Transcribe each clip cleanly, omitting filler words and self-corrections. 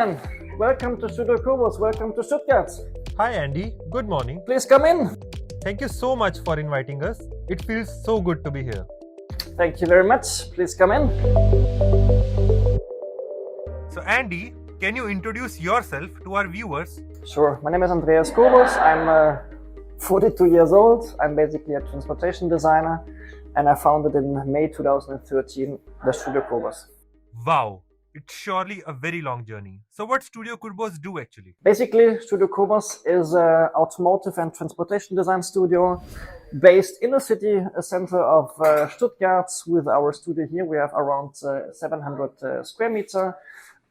gentlemen, welcome to Studio Kurbos, welcome to Stuttgart. Hi Andy, good morning. Please come in. Thank you so much for inviting us. It feels so good to be here. Thank you very much. Please come in. So Andy, can you introduce yourself to our viewers? Sure. My name is Andreas Kurbos. I'm 42 years old. I'm basically a transportation designer, and I founded in May 2013 the Studio Kurbos. Wow, it's surely a very long journey. So what Studio Kurbos do actually? Basically, Studio Kurbos is an automotive and transportation design studio based in the city center of Stuttgart. With our studio here, we have around 700 square meter.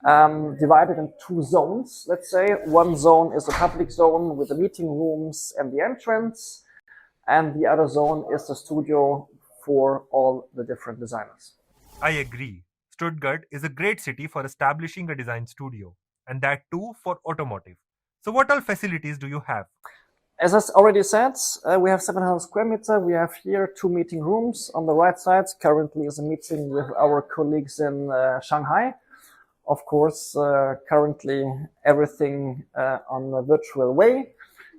Divided in two zones, let's say. One zone is the public zone with the meeting rooms and the entrance, and the other zone is the studio for all the different designers. I agree. Stuttgart is a great city for establishing a design studio, and that too for automotive. So what all facilities do you have? As I already said, we have 700 square meter. We have here two meeting rooms. On the right side currently is a meeting with our colleagues in Shanghai. Of course, currently everything on a virtual way.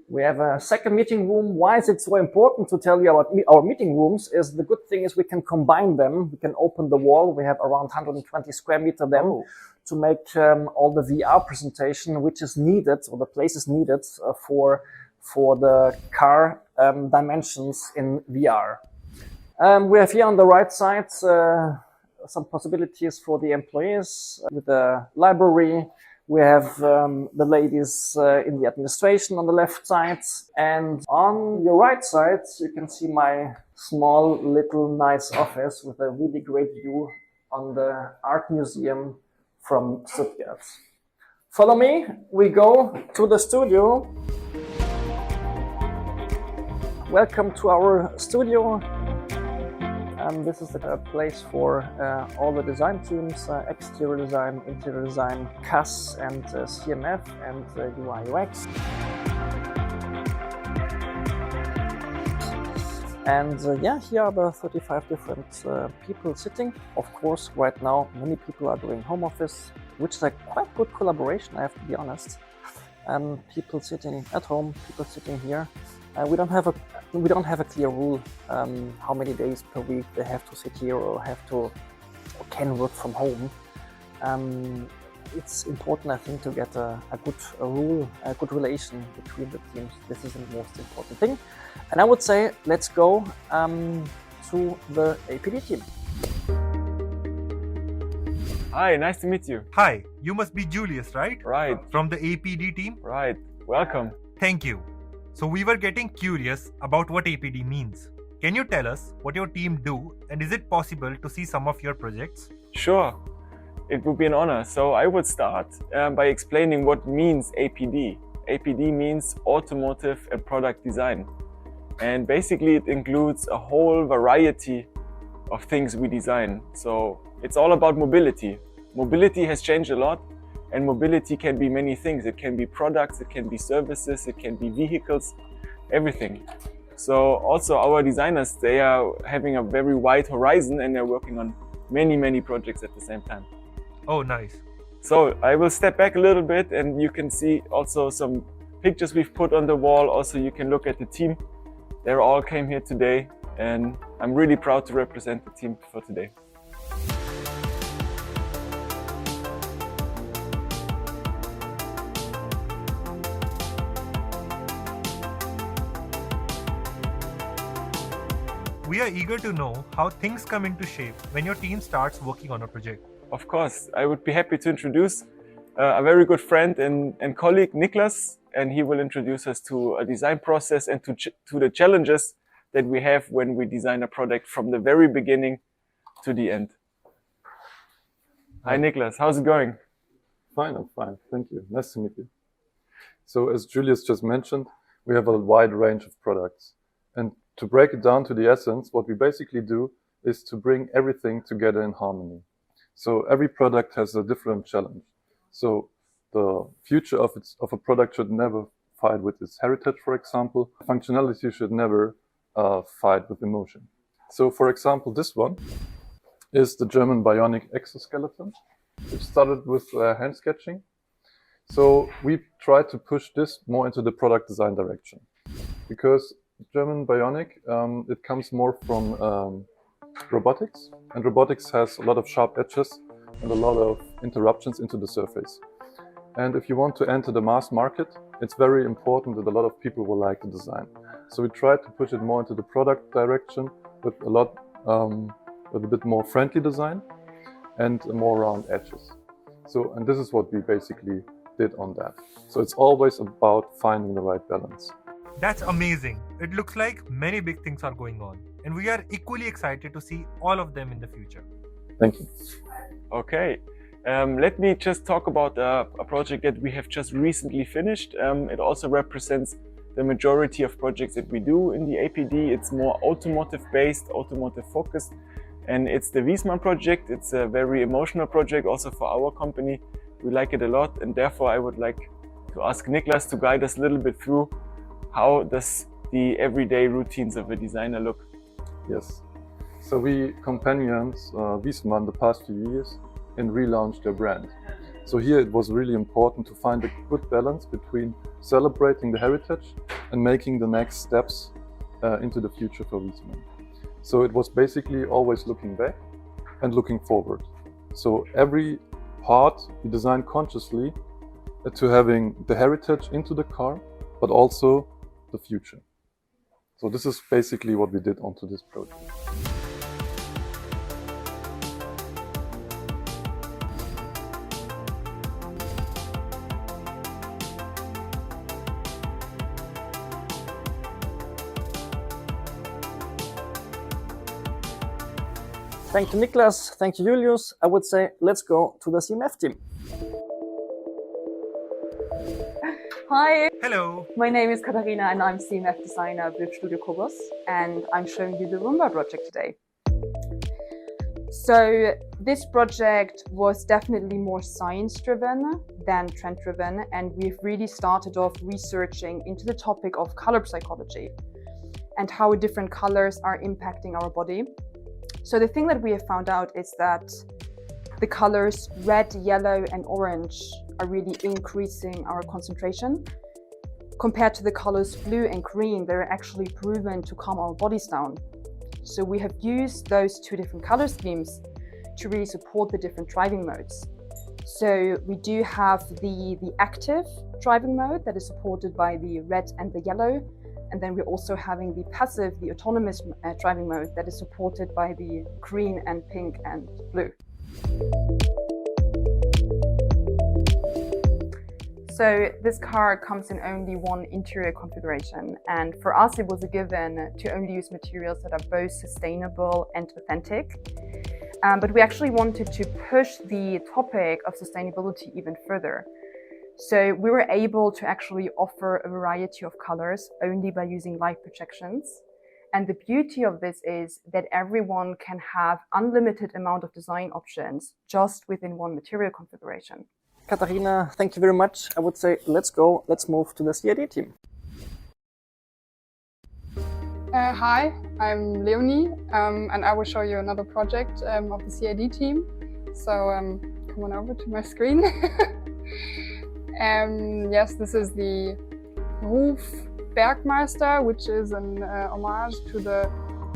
We have a second meeting room. Why is it so important to tell you about our meeting rooms? Is the good thing is we can combine them. We can open the wall. We have around 120 square meter then to make all the VR presentation, which is needed, or the place is needed for the car dimensions in VR. We have here on the right side some possibilities for the employees with the library. We have the ladies in the administration on the left side. And on your right side, you can see my small, little, nice office with a really great view on the art museum from Stuttgart. Follow me. We go to the studio. Welcome to our studio. This is the place for all the design teams, exterior design, interior design, CAS and CMF and UI UX. And here are the 35 different people sitting. Of course, right now, many people are doing home office, which is a quite good collaboration, I have to be honest. People sitting at home, people sitting here. We don't have a clear rule how many days per week they have to sit here or can work from home. It's important, I think, to get a good relation between the teams. This is the most important thing. And I would say, let's go to the APD team. Hi, nice to meet you. Hi, you must be Julius, right? Right. From the APD team? Right. Welcome. Thank you. So we were getting curious about what APD means. Can you tell us what your team do, and is it possible to see some of your projects? Sure. It would be an honor. So I would start by explaining what means APD. APD means Automotive and Product Design. And basically it includes a whole variety of things we design. So it's all about mobility. Mobility has changed a lot. And mobility can be many things. It can be products, it can be services, it can be vehicles, everything. So also our designers, they are having a very wide horizon and they're working on many, many projects at the same time. Oh, nice. So I will step back a little bit and you can see also some pictures we've put on the wall. Also, you can look at the team. They all came here today and I'm really proud to represent the team for today. We are eager to know how things come into shape when your team starts working on a project. Of course, I would be happy to introduce a very good friend and colleague, Niklas, and he will introduce us to a design process and to the challenges that we have when we design a product from the very beginning to the end. Hi Niklas, how's it going? Fine, I'm fine. Thank you. Nice to meet you. So as Julius just mentioned, we have a wide range of products. And to break it down to the essence, what we basically do is to bring everything together in harmony. So every product has a different challenge. So the future of a product should never fight with its heritage, for example. Functionality should never fight with emotion. So for example, this one is the German bionic exoskeleton, which started with hand sketching. So we try to push this more into the product design direction, because German bionic, it comes more from robotics, and robotics has a lot of sharp edges and a lot of interruptions into the surface. And if you want to enter the mass market, it's very important that a lot of people will like the design. So we try to push it more into the product direction with with a bit more friendly design and more round edges. So, and this is what we basically did on that. So it's always about finding the right balance. That's amazing. It looks like many big things are going on, and we are equally excited to see all of them in the future. Thank you. Okay, let me just talk about a project that we have just recently finished. It also represents the majority of projects that we do in the APD. It's more automotive based, automotive focused, and it's the Wiesmann project. It's a very emotional project also for our company. We like it a lot, and therefore I would like to ask Niklas to guide us a little bit through how does the everyday routines of a designer look. Yes. So we companioned Wiesmann the past few years and relaunched their brand. So here it was really important to find a good balance between celebrating the heritage and making the next steps into the future for Wiesmann. So it was basically always looking back and looking forward. So every part we designed consciously to having the heritage into the car, but also the future. So this is basically what we did onto this project. Thank you, Niklas. Thank you, Julius. I would say let's go to the CMF team. Hi, Hello. my name is Katharina and I'm CMF designer with Studio Kurbos, and I'm showing you the Roomba project today. So this project was definitely more science-driven than trend-driven, and we've really started off researching into the topic of color psychology and how different colors are impacting our body. So the thing that we have found out is that the colors red, yellow and orange are really increasing our concentration. Compared to the colors blue and green, they're actually proven to calm our bodies down. So we have used those two different color schemes to really support the different driving modes. So we do have the active driving mode that is supported by the red and the yellow. And then we're also having the passive, the autonomous driving mode that is supported by the green and pink and blue. So this car comes in only one interior configuration, and for us it was a given to only use materials that are both sustainable and authentic. But we actually wanted to push the topic of sustainability even further. So we were able to actually offer a variety of colors only by using light projections. And the beauty of this is that everyone can have unlimited amount of design options just within one material configuration. Katharina, thank you very much. I would say let's move to the CAD team. Hi, I'm Leonie, and I will show you another project of the CAD team. So come on over to my screen. Yes, this is the Ruf Bergmeister, which is an homage to the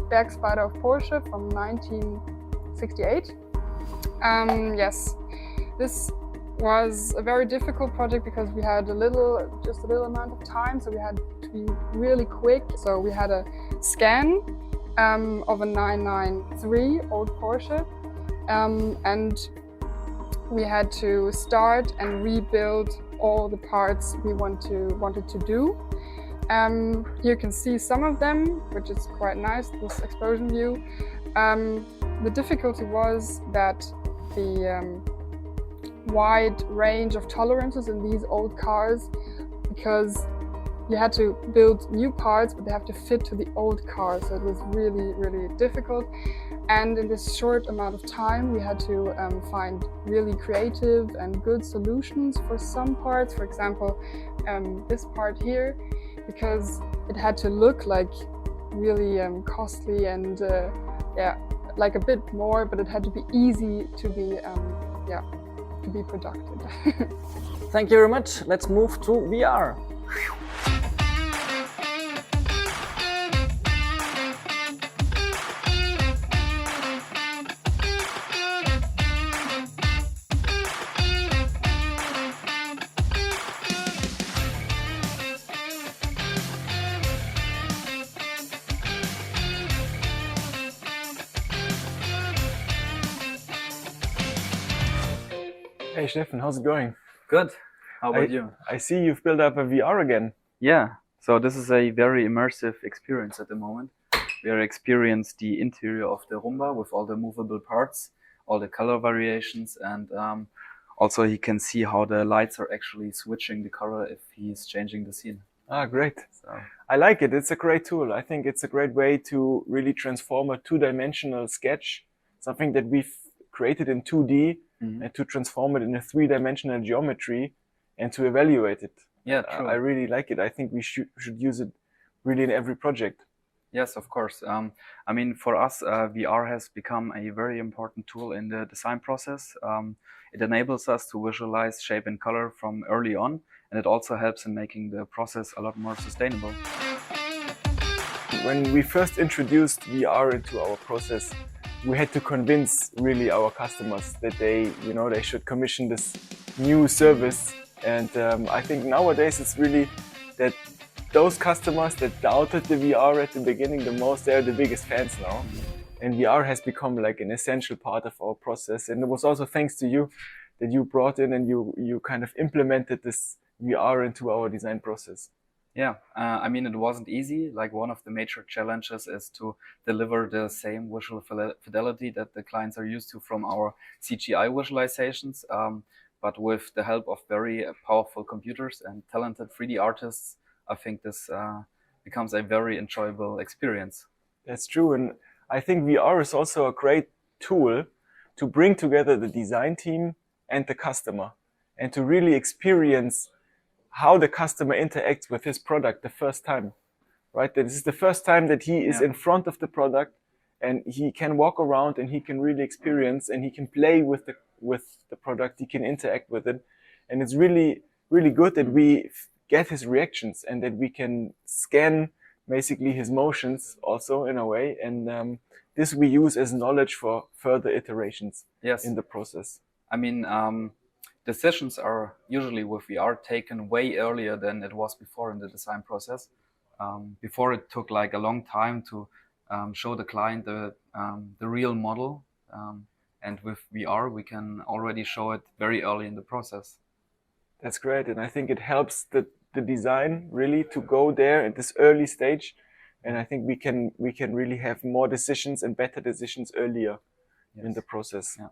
Bergspider of Porsche from 1968. Yes, this was a very difficult project because we had just a little amount of time, so we had to be really quick. So we had a scan of a 993 old Porsche, and we had to start and rebuild all the parts we wanted to do. Here you can see some of them, which is quite nice, this explosion view. The difficulty was that the wide range of tolerances in these old cars, because you had to build new parts, but they have to fit to the old car. So it was really, really difficult. And in this short amount of time, we had to find really creative and good solutions for some parts. For example, this part here, because it had to look like really costly and yeah, like a bit more, but it had to be easy to be productive. Thank you very much. Let's move to VR. Hey Steffen, how's it going? Good. How about you? I see you've built up a VR again. Yeah. So this is a very immersive experience at the moment. We are experiencing the interior of the Roomba with all the movable parts, all the color variations, and also he can see how the lights are actually switching the color if he's changing the scene. Ah, great. So I like it. It's a great tool. I think it's a great way to really transform a two-dimensional sketch, something that we've created in 2D, and to transform it in a three-dimensional geometry and to evaluate it. yeah, true. I really like it. I think we should use it really in every project. Yes, of course. I mean, for us, VR has become a very important tool in the design process. It enables us to visualize shape and color from early on, and it also helps in making the process a lot more sustainable. When we first introduced VR into our process, we had to convince really our customers that they should commission this new service. And I think nowadays it's really that those customers that doubted the VR at the beginning the most, they're the biggest fans now. And VR has become like an essential part of our process. And it was also thanks to you that you brought in and you kind of implemented this VR into our design process. Yeah, I mean, it wasn't easy. Like, one of the major challenges is to deliver the same visual fidelity that the clients are used to from our CGI visualizations. But with the help of very powerful computers and talented 3D artists, I think this becomes a very enjoyable experience. That's true. And I think VR is also a great tool to bring together the design team and the customer and to really experience how the customer interacts with his product the first time, right? This is the first time that he is in front of the product and he can walk around and he can really experience and he can play with the product, he can interact with it. And it's really, really good that we get his reactions and that we can scan basically his motions also in a way. And this we use as knowledge for further iterations in the process. I mean, decisions are usually with VR taken way earlier than it was before in the design process. Before it took like a long time to show the client the real model. And with VR, we can already show it very early in the process. That's great. And I think it helps the design really to go there at this early stage. And I think we can really have more decisions and better decisions earlier in the process. Yeah.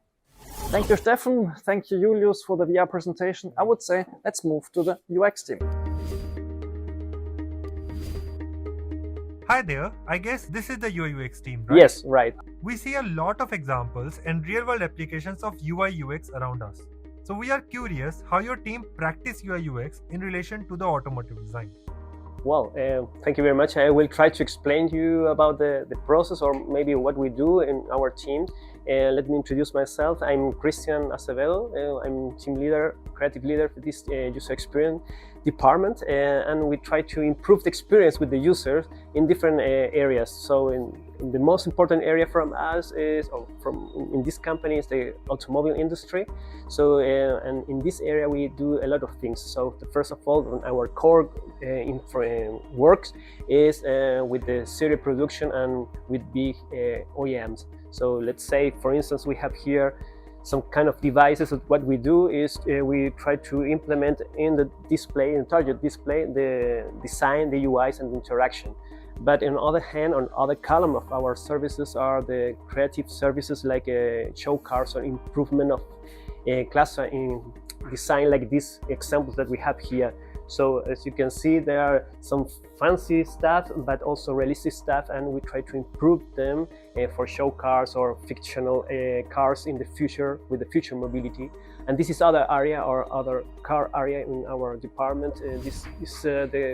Thank you, Steffen. Thank you, Julius, for the VR presentation. I would say let's move to the UX team. Hi there, I guess this is the UI UX team, right? Yes, right. We see a lot of examples and real-world applications of UI UX around us. So we are curious how your team practice UI UX in relation to the automotive design. Well, thank you very much. I will try to explain to you about the process or maybe what we do in our team. Let me introduce myself. I'm Christian Acevedo. I'm team leader, creative leader for this user experience department, and we try to improve the experience with the users in different areas. So in the most important area from us is, in this company, is the automobile industry. So and in this area we do a lot of things. So first of all, our core works is with the serial production and with big OEMs. So let's say, for instance, we have here some kind of devices. What we do is we try to implement in the display, in target display, the design, the UIs and the interaction. But on the other hand, on other column of our services are the creative services like show cars or improvement of class in design, like these examples that we have here. So as you can see, there are some fancy stuff, but also realistic stuff, and we try to improve them for show cars or fictional cars in the future with the future mobility. And this is other area or other car area in our department. This is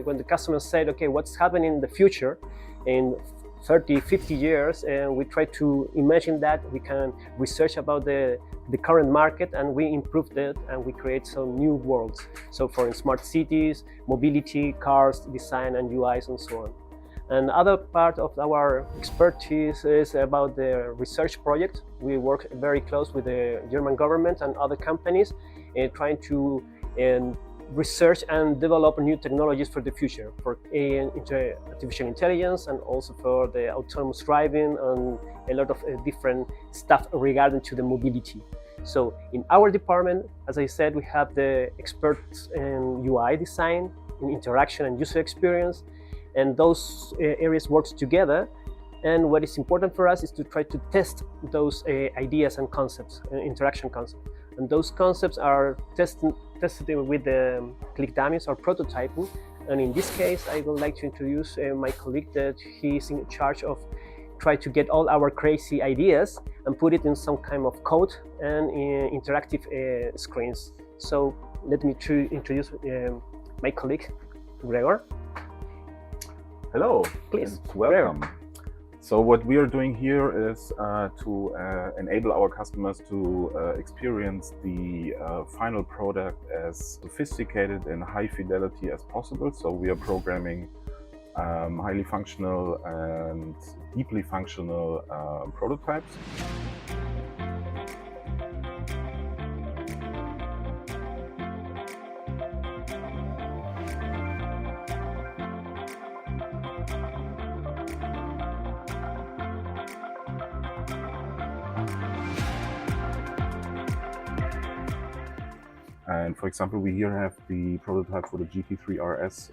when the customer said, okay, what's happening in the future? In 30, 50 years, and we try to imagine that we can research about the current market, and we improve that, and we create some new worlds. So for smart cities, mobility, cars, design and UIs and so on. And other part of our expertise is about the research project. We work very close with the German government and other companies trying to research and develop new technologies for the future, for artificial intelligence and also for the autonomous driving and a lot of different stuff regarding to the mobility. So in our department, as I said, we have the experts in UI design, in interaction and user experience, and those areas work together. And what is important for us is to try to test those ideas and concepts, interaction concepts. And those concepts are tested with the click dummies or prototyping. And in this case, I would like to introduce my colleague that he is in charge of try to get all our crazy ideas and put it in some kind of code and interactive screens. So let me introduce my colleague, Gregor. Hello, please. Welcome. So what we are doing here is to enable our customers to experience the final product as sophisticated and high fidelity as possible. So we are programming highly functional and deeply functional prototypes. And for example, we here have the prototype for the GT3 RS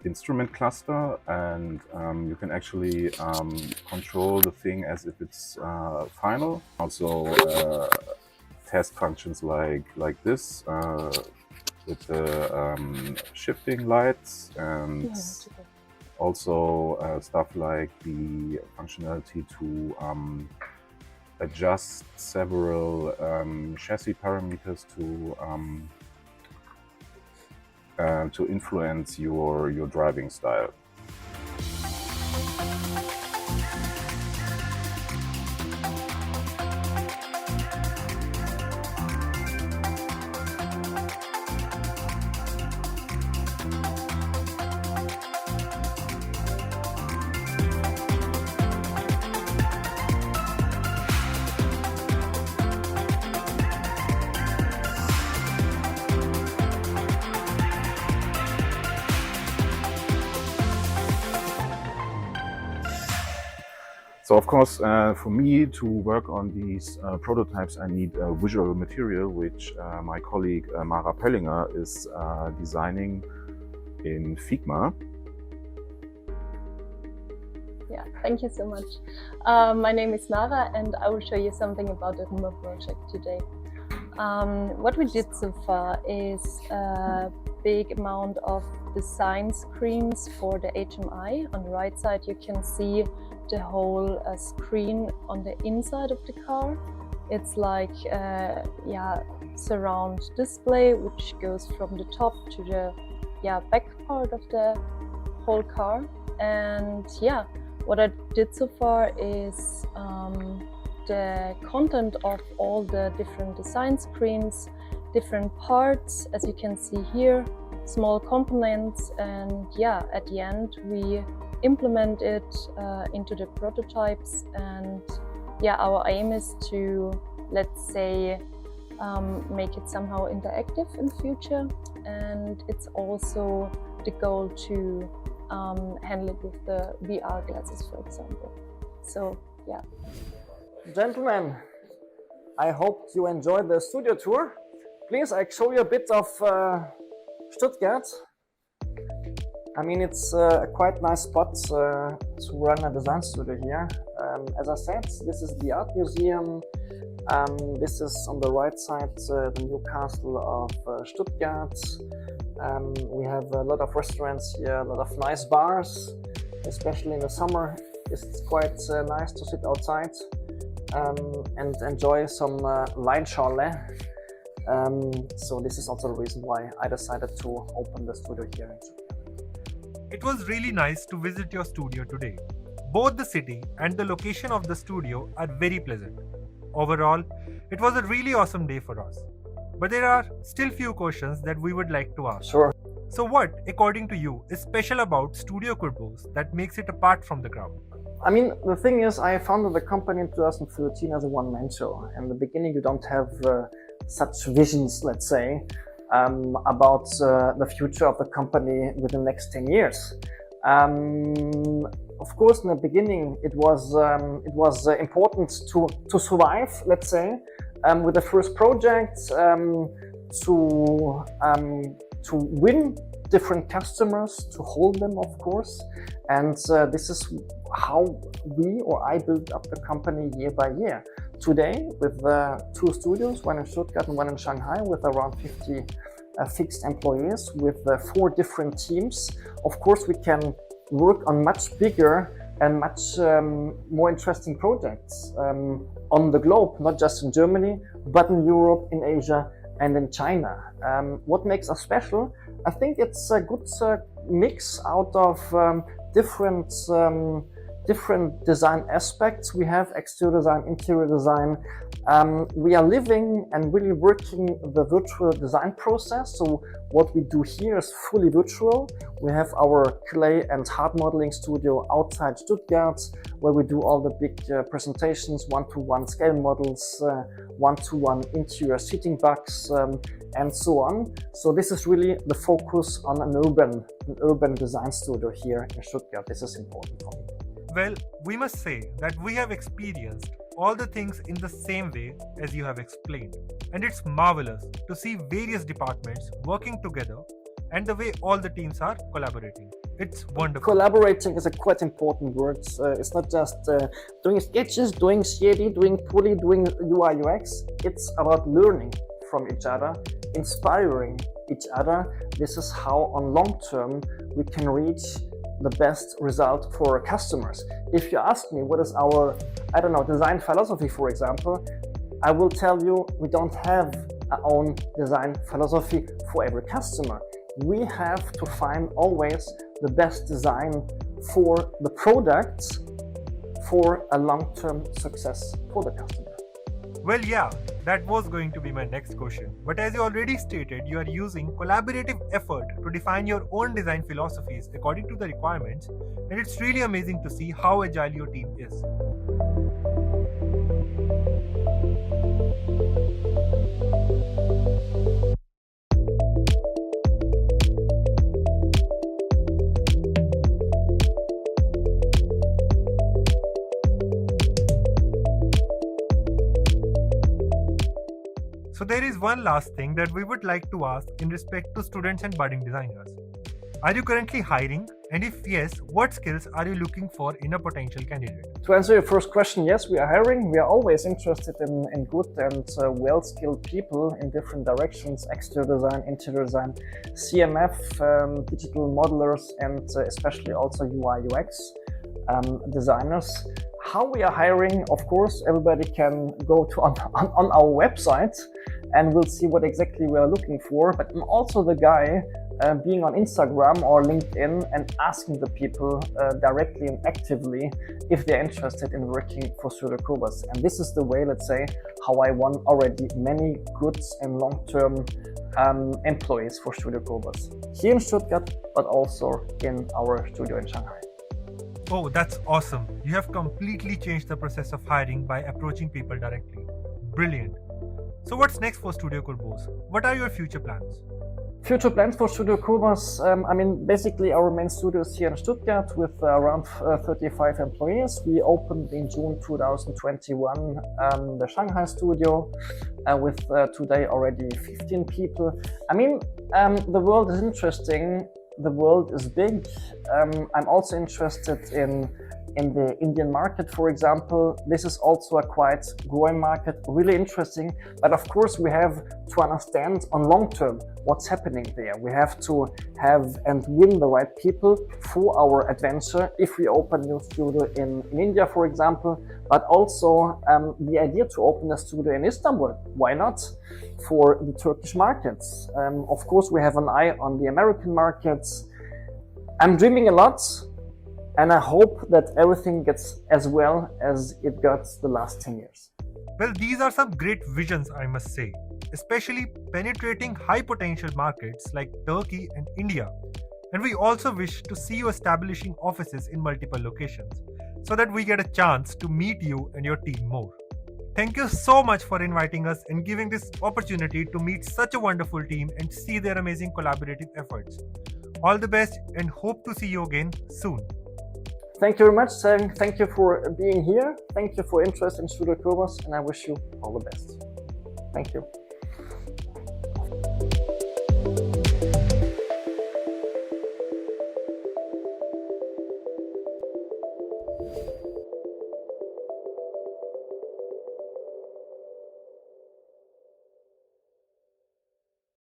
instrument cluster, and you can actually control the thing as if it's final. Also test functions like this with the shifting lights, and also stuff like the functionality to adjust several chassis parameters to influence your driving style. So of course, for me to work on these prototypes, I need a visual material, which my colleague Mara Pöllinger is designing in Figma. Yeah, thank you so much. My name is Mara, and I will show you something about the Rumba project today. What we did so far is a big amount of design screens for the HMI. On the right side, you can see the whole screen on the inside of the car. It's like surround display, which goes from the top to the back part of the whole car. And what I did so far is the content of all the different design screens, different parts, as you can see here, small components, and at the end we implement it into the prototypes. And our aim is to, let's say, make it somehow interactive in the future, and it's also the goal to handle it with the VR glasses, for example. So Gentlemen, I hope you enjoyed the studio tour. Please, I show you a bit of Stuttgart. I mean, it's a quite nice spot to run a design studio here. As I said, this is the art museum. This is on the right side the new castle of Stuttgart. We have a lot of restaurants here, a lot of nice bars, especially in the summer. It's quite nice to sit outside and enjoy some Weinschorle. So this is also the reason why I decided to open the studio here in Stuttgart. it was really nice to visit your studio today. Both the city and the location of the studio are very pleasant. Overall, it was a really awesome day for us. But there are still few questions that we would like to ask. Sure. So what, according to you, is special about Studio Kurbos that makes it apart from the crowd? I mean, the thing is, I founded the company in 2013 as a one-man show. In the beginning, you don't have such visions, let's say, about the future of the company within the next 10 years. Of course, in the beginning, it was important to survive, let's say, with the first project, to win different customers, to hold them, of course. And this is how I built up the company year by year. Today, with 2 studios, one in Stuttgart and one in Shanghai, with around 50 fixed employees, with 4 different teams. Of course, we can work on much bigger and much more interesting projects on the globe, not just in Germany, but in Europe, in Asia, and in China. What makes us special? I think it's a good mix out of different design aspects. We have exterior design, interior design. We are living and really working the virtual design process. So what we do here is fully virtual. We have our clay and hard modeling studio outside Stuttgart, where we do all the big presentations, one-to-one scale models, one-to-one interior seating box, and so on. So this is really the focus on an urban design studio here in Stuttgart. This is important for me. Well, we must say that we have experienced all the things in the same way as you have explained. And it's marvelous to see various departments working together and the way all the teams are collaborating. It's wonderful. Collaborating is a quite important word. It's not just doing sketches, doing CAD, doing poly, doing UI UX. It's about learning from each other, inspiring each other. This is how on long term we can reach the best result for our customers. If you ask me what is our, design philosophy, for example, I will tell you we don't have our own design philosophy for every customer. We have to find always the best design for the products for a long-term success for the customer. Well, yeah, that was going to be my next question. But as you already stated, you are using collaborative effort to define your own design philosophies according to the requirements, and it's really amazing to see how agile your team is. So there is one last thing that we would like to ask in respect to students and budding designers. Are you currently hiring? And if yes, what skills are you looking for in a potential candidate? To answer your first question, yes, we are hiring. We are always interested in good and well-skilled people in different directions: exterior design, interior design, CMF, digital modelers, and especially also UI UX designers. How we are hiring, of course, everybody can go to on our website and we'll see what exactly we are looking for. But I'm also the guy being on Instagram or LinkedIn and asking the people directly and actively if they're interested in working for Studio Kurbos. And this is the way, let's say, how I won already many good and long-term employees for Studio Kurbos here in Stuttgart, but also in our studio in Shanghai. Oh, that's awesome. You have completely changed the process of hiring by approaching people directly. Brilliant. So what's next for Studio Kurbos? What are your future plans? Future plans for Studio Kurbos, basically our main studio is here in Stuttgart with around 35 employees. We opened in June 2021 the Shanghai studio with today already 15 people. The world is interesting. The world is big. I'm also interested in the Indian market, for example. This is also a quite growing market, really interesting. But of course, we have to understand on long term what's happening there. We have to have and win the right people for our adventure if we open a new studio in India, for example. But also the idea to open a studio in Istanbul, why not? For the Turkish markets. Of course, we have an eye on the American markets. I'm dreaming a lot, and I hope that everything gets as well as it got the last 10 years. Well, these are some great visions, I must say, especially penetrating high potential markets like Turkey and India. And we also wish to see you establishing offices in multiple locations so that we get a chance to meet you and your team more. Thank you so much for inviting us and giving this opportunity to meet such a wonderful team and see their amazing collaborative efforts. All the best and hope to see you again soon. Thank you very much, Sam. Thank you for being here. Thank you for interest in Studio Kurbos, and I wish you all the best. Thank you.